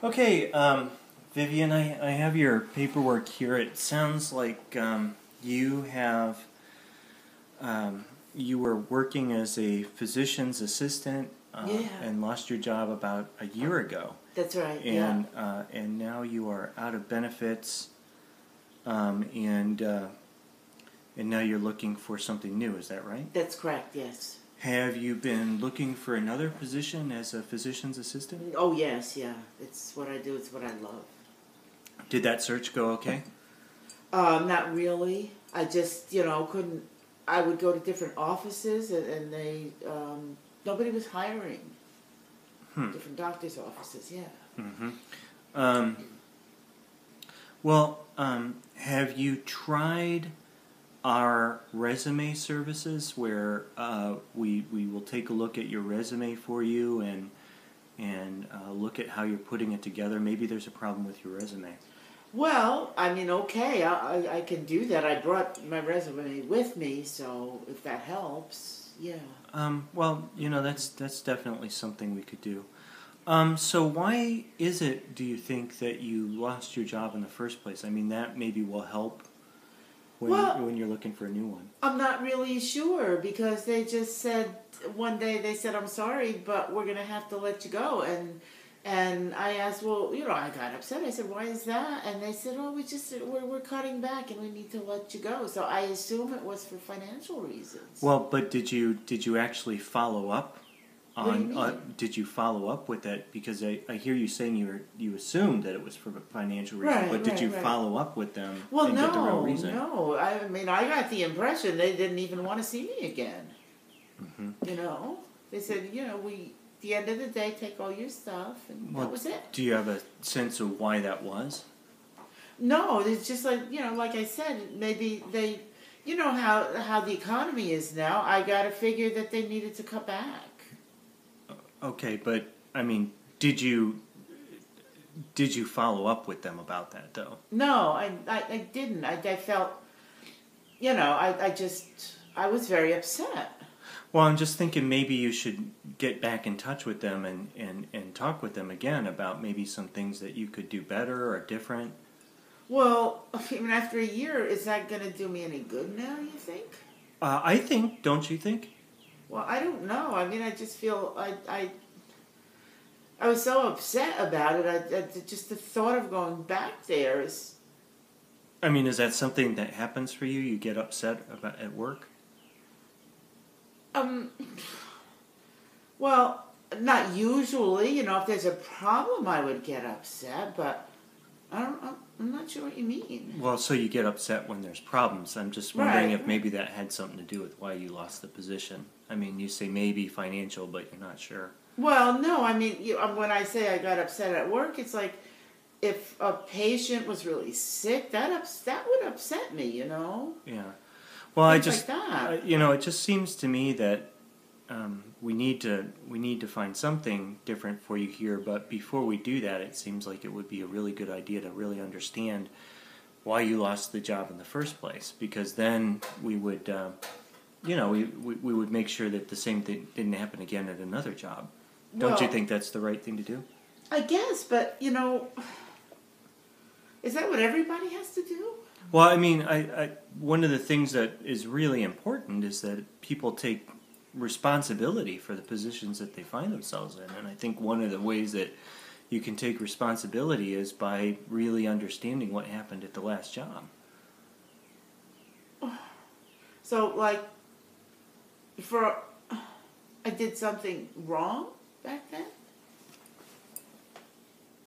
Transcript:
Okay, Vivian, I have your paperwork here. It sounds like you have you were working as a physician's assistant Yeah, and lost your job about a year ago, that's right. and now you are out of benefits, and now you're looking for something new. Is that right? That's correct. Yes. Have you been looking for another position as a physician's assistant? Oh yes, yeah. It's what I do. It's what I love. Did that search go okay? Not really. I just couldn't. I would go to different offices and they nobody was hiring. Different doctors' offices. Yeah. Mm-hmm. Um, have you tried our resume services where we will take a look at your resume for you and look at how you're putting it together? Maybe there's a problem with your resume. Well, I mean, okay, I can do that. I brought my resume with me, so if that helps, yeah. Well, that's definitely something we could do. So why is it, do you think, that you lost your job in the first place? I mean, that maybe will help when you're looking for a new one. I'm not really sure because they just said one day they said, "I'm sorry, but we're going to have to let you go." And I asked, well, I got upset. I said, "Why is that?" And they said, "Oh, we're cutting back and we need to let you go." So I assume it was for financial reasons. Well, but did you actually follow up What do you on mean? did you follow up with that? Because I hear you saying you assumed that it was for financial reasons, but did you follow up with them and get the real reason? No. I mean, I got the impression they didn't even want to see me again. Mm-hmm. They said, at the end of the day, take all your stuff, and that was it. Do you have a sense of why that was? No, it's just like I said, maybe they, how the economy is now. I got to figure that they needed to cut back. Okay, but I mean, did you follow up with them about that though? No, I didn't. I felt, I was very upset. Well, I'm just thinking maybe you should get back in touch with them and talk with them again about maybe some things that you could do better or different. Well, I mean, after a year, is that going to do me any good now, you think? I think, don't you think? Well, I don't know. I mean, I just feel I was so upset about it. Just the thought of going back there is. I mean, is that something that happens for you? You get upset about at work? Well, not usually. If there's a problem, I would get upset, but I'm not sure what you mean. Well, so you get upset when there's problems. I'm just wondering if maybe that had something to do with why you lost the position. I mean, you say maybe financial, but you're not sure. Well, no, I mean, when I say I got upset at work, it's like if a patient was really sick, that would upset me, Yeah. Well, Things like that. it just seems to me that we need to find something different for you here. But before we do that, it seems like it would be a really good idea to really understand why you lost the job in the first place. Because then we would, we would make sure that the same thing didn't happen again at another job. Don't you think that's the right thing to do? I guess, but is that what everybody has to do? Well, I mean, one of the things that is really important is that people take responsibility for the positions that they find themselves in. And I think one of the ways that you can take responsibility is by really understanding what happened at the last job. So, I did something wrong back then?